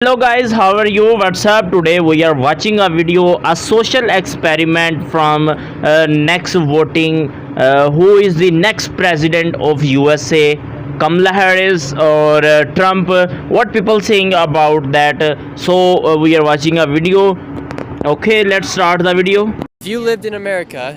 Hello guys, how are you? What's up? Today we are watching a video, a social experiment from next voting. Who is the next president of USA? Kamala Harris or Trump? What people saying about that? So we are watching a video. Okay, let's start the video. If you lived in America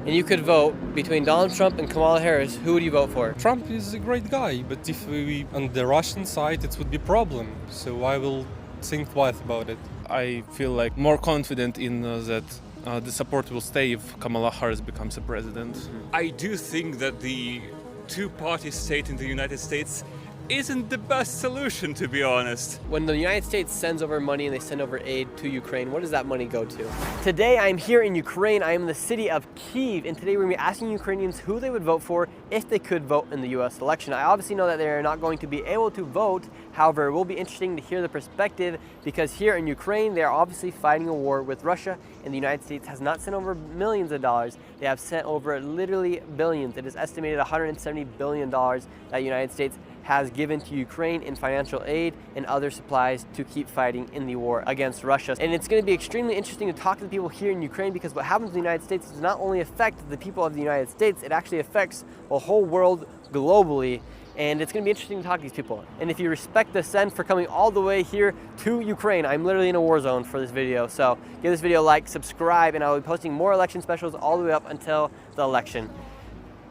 and you could vote between Donald Trump and Kamala Harris, who would you vote for? Trump is a great guy, but if we on the Russian side, it would be problem. So I will think twice about it. I feel like more confident in that the support will stay if Kamala Harris becomes a president. I do think that the two-party state in the United States isn't the best solution, to be honest. When the United States sends over money and they send over aid to Ukraine, what does that money go to? Today I'm here in Ukraine. I am in the city of Kyiv, and today we're going to be asking Ukrainians who they would vote for if they could vote in the US election. I obviously know that they are not going to be able to vote. However, it will be interesting to hear the perspective because here in Ukraine, they are obviously fighting a war with Russia, and the United States has not sent over millions of dollars. They have sent over literally billions. It is estimated $170 billion that the United States has given to Ukraine in financial aid and other supplies to keep fighting in the war against Russia. And it's going to be extremely interesting to talk to the people here in Ukraine because what happens in the United States does not only affect the people of the United States, it actually affects the whole world globally. And it's going to be interesting to talk to these people. And if you respect the Sen for coming all the way here to Ukraine, I'm literally in a war zone for this video. So give this video a like, subscribe, and I will be posting more election specials all the way up until the election.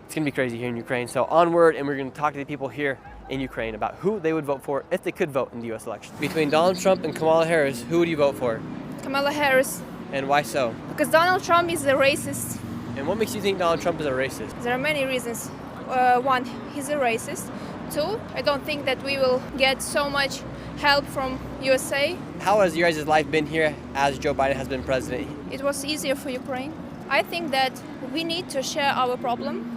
It's going to be crazy here in Ukraine. So onward, and we're going to talk to the people here in Ukraine about who they would vote for if they could vote in the US election. Between Donald Trump and Kamala Harris, who would you vote for? Kamala Harris. And why so? Because Donald Trump is a racist. And what makes you think Donald Trump is a racist? There are many reasons. One, he's a racist. Two, I don't think that we will get so much help from USA. How has your guys' life been here as Joe Biden has been president? It was easier for Ukraine. I think that we need to share our problem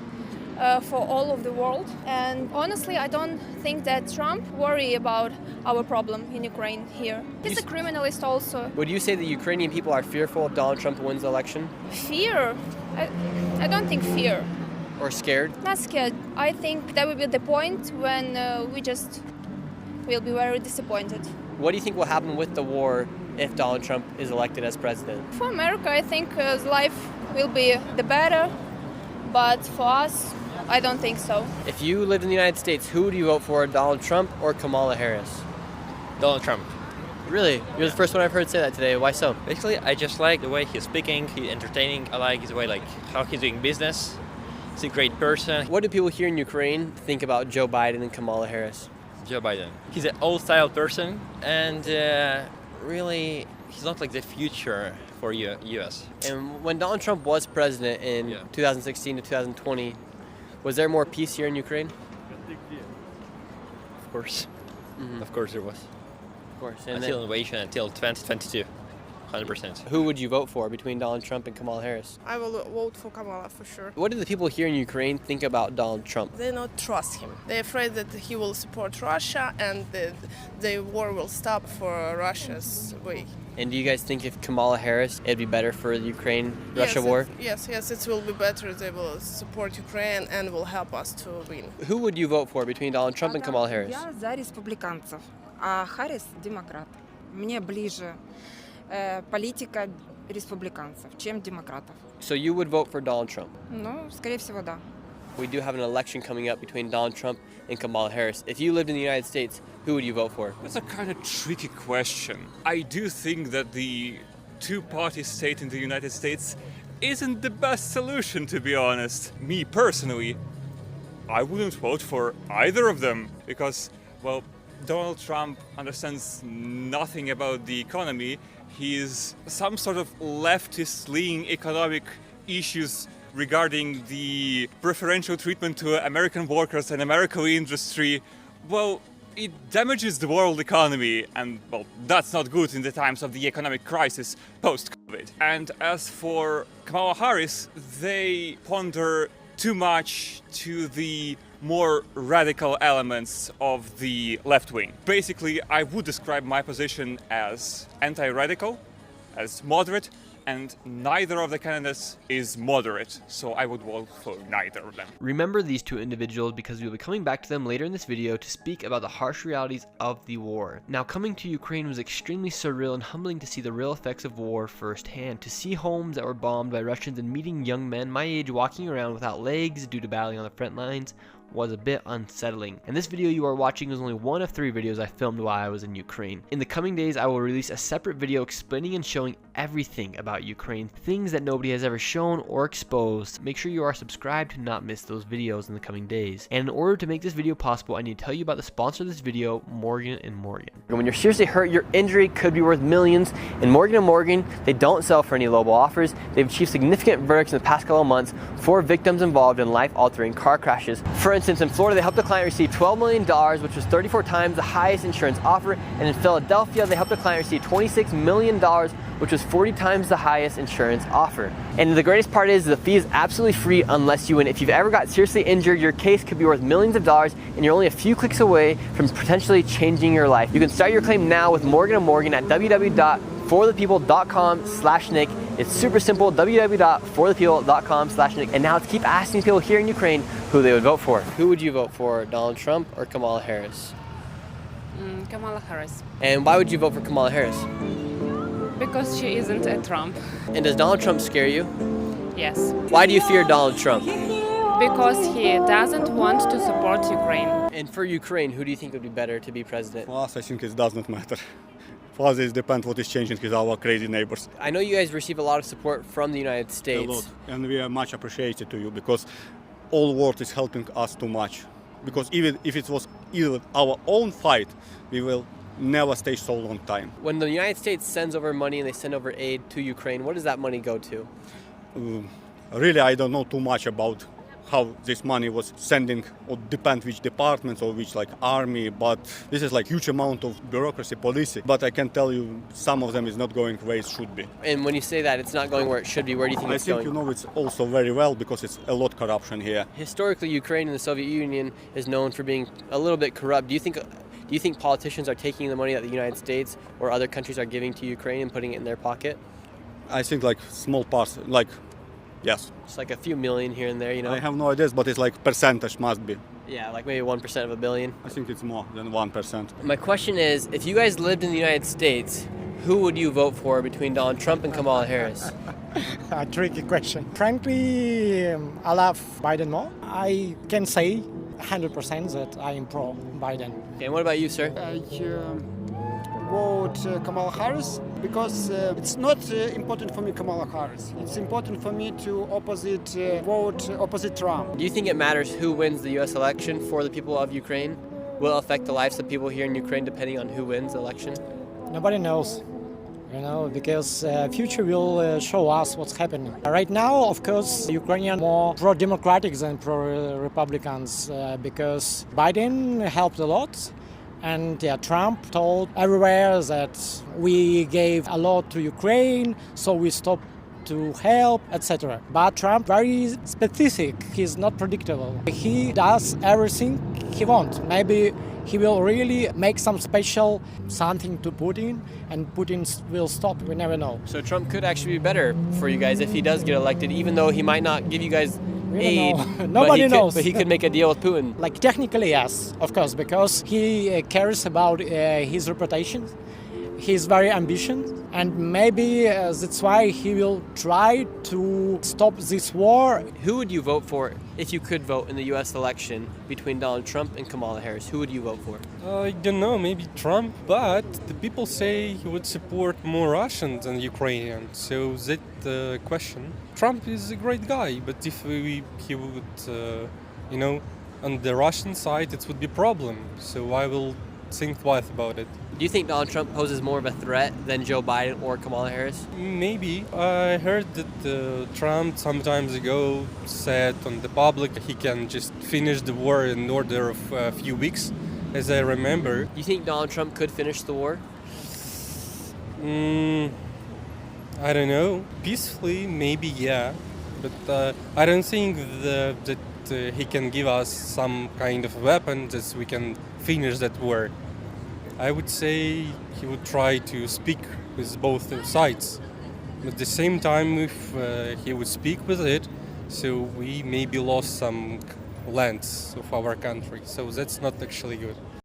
for all of the world. And honestly, I don't think that Trump worry about our problem in Ukraine here. He's a criminalist also. Would you say the Ukrainian people are fearful if Donald Trump wins the election? Fear? I don't think fear. Or scared? Not scared. I think that will be the point when we just will be very disappointed. What do you think will happen with the war if Donald Trump is elected as president? For America, I think life will be the better, but for us, I don't think so. If you lived in the United States, who would you vote for, Donald Trump or Kamala Harris? Donald Trump. Really? You're the first one I've heard say that today. Why so? Basically, I just like the way he's speaking, he's entertaining. I like his way, like how he's doing business. He's a great person. What do people here in Ukraine think about Joe Biden and Kamala Harris? Joe Biden. He's an old-style person, and really, he's not like the future for U.S. And when Donald Trump was president in 2016 to 2020, was there more peace here in Ukraine? Of course. Of course there was. Of course. And Until invasion, until 2022. 100%. Who would you vote for between Donald Trump and Kamala Harris? I will vote for Kamala for sure. What do the people here in Ukraine think about Donald Trump? They don't trust him. They're afraid that he will support Russia and the war will stop for Russia's way. And do you guys think if Kamala Harris, it'd be better for the Ukraine-Russia war? Yes, it will be better. They will support Ukraine and will help us to win. Who would you vote for between Donald Trump and Kamala Harris? Я за республиканцев, а Харрис демократ. Мне ближе политика республиканцев, чем демократов. So you would vote for Donald Trump? Ну, скорее всего, да. We do have an election coming up between Donald Trump and Kamala Harris. If you lived in the United States, who would you vote for? That's a kind of tricky question. I do think that the two-party state in the United States isn't the best solution, to be honest. Me personally, I wouldn't vote for either of them because, well, Donald Trump understands nothing about the economy. He's some sort of leftist-leaning economic issues regarding the preferential treatment to American workers and American industry. Well, it damages the world economy, and well, that's not good in the times of the economic crisis post-COVID. And as for Kamala Harris, they ponder too much to the more radical elements of the left wing. Basically, I would describe my position as anti-radical, as moderate, and neither of the candidates is moderate, so I would vote for neither of them. Remember these two individuals because we will be coming back to them later in this video to speak about the harsh realities of the war. Now, coming to Ukraine was extremely surreal and humbling to see the real effects of war firsthand, to see homes that were bombed by Russians and meeting young men my age walking around without legs due to battling on the front lines was a bit unsettling. And this video you are watching is only one of 3 videos I filmed while I was in Ukraine. In the coming days, I will release a separate video explaining and showing everything about Ukraine, things that nobody has ever shown or exposed. Make sure you are subscribed to not miss those videos in the coming days. And in order to make this video possible, I need to tell you about the sponsor of this video, Morgan & Morgan. When you're seriously hurt, your injury could be worth millions. And Morgan & Morgan, they don't sell for any lowball offers. They've achieved significant verdicts in the past couple of months for victims involved in life-altering car crashes. For instance, in Florida, they helped a client receive $12 million, which was 34 times the highest insurance offer. And in Philadelphia, they helped a client receive $26 million, which was 40 times the highest insurance offer. And the greatest part is the fee is absolutely free unless you win. If you've ever got seriously injured, your case could be worth millions of dollars, and you're only a few clicks away from potentially changing your life. You can start your claim now with Morgan & Morgan at www.forthepeople.com/Nick. It's super simple, www.forthepeople.com/Nick. And now let's keep asking people here in Ukraine who they would vote for. Who would you vote for, Donald Trump or Kamala Harris? Kamala Harris. And why would you vote for Kamala Harris? Because she isn't a Trump. And does Donald Trump scare you? Yes. Why do you fear Donald Trump? Because he doesn't want to support Ukraine. And for Ukraine, who do you think would be better to be president? For us, I think it does not matter. For us, it depends what is changing with our crazy neighbors. I know you guys receive a lot of support from the United States. A lot. And we are much appreciated to you because all world is helping us too much. Because even if it was either our own fight, we will never stay so long time. When the United States sends over money and they send over aid to Ukraine, what does that money go to? Really, I don't know too much about how this money was sending, or depend which departments or which like army, but this is like huge amount of bureaucracy, policy. But I can tell you some of them is not going where it should be. And when you say that it's not going where it should be, where do you think it's going? I think you know it's also very well because it's a lot corruption here. Historically, Ukraine and the Soviet Union is known for being a little bit corrupt. Do you think politicians are taking the money that the United States or other countries are giving to Ukraine and putting it in their pocket? I think like small parts, like yes. It's like a few million here and there, you know? I have no ideas, but it's like percentage must be. Yeah, like maybe 1% of a billion. I think it's more than 1%. My question is, if you guys lived in the United States, who would you vote for between Donald Trump and Kamala Harris? A tricky question. Frankly, I love Biden more. I can say 100% that I am pro Biden. Okay, and what about you, sir? I vote Kamala Harris because it's not important for me Kamala Harris. It's important for me to vote opposite Trump. Do you think it matters who wins the U.S. election for the people of Ukraine? Will it affect the lives of people here in Ukraine depending on who wins the election? Nobody knows. Because future will show us what's happening. Right now, of course, Ukrainians more pro-democratic than pro-republicans because Biden helped a lot. And Trump told everywhere that we gave a lot to Ukraine, so we stopped to help, etc. But Trump very specific. He's not predictable. He does everything he wants. Maybe he will really make some special something to Putin, and Putin will stop. We never know. So Trump could actually be better for you guys if he does get elected, even though he might not give you guys aid. Nobody knows. But he could make a deal with Putin. Like technically, yes, of course, because he cares about his reputation. He's very ambitious, and maybe that's why he will try to stop this war. Who would you vote for if you could vote in the U.S. election between Donald Trump and Kamala Harris? Who would you vote for? I don't know, maybe Trump, but the people say he would support more Russians than Ukrainians, so that question. Trump is a great guy, but if he would, on the Russian side, it would be a problem, so I will think twice about it. Do you think Donald Trump poses more of a threat than Joe Biden or Kamala Harris? Maybe. I heard that Trump some time ago said on the public he can just finish the war in order of a few weeks, as I remember. Do you think Donald Trump could finish the war? I don't know. Peacefully, maybe, yeah. But I don't think that he can give us some kind of weapon that we can finish that war. I would say he would try to speak with both sides. At the same time, if he would speak with it, so we maybe lost some lands of our country. So that's not actually good.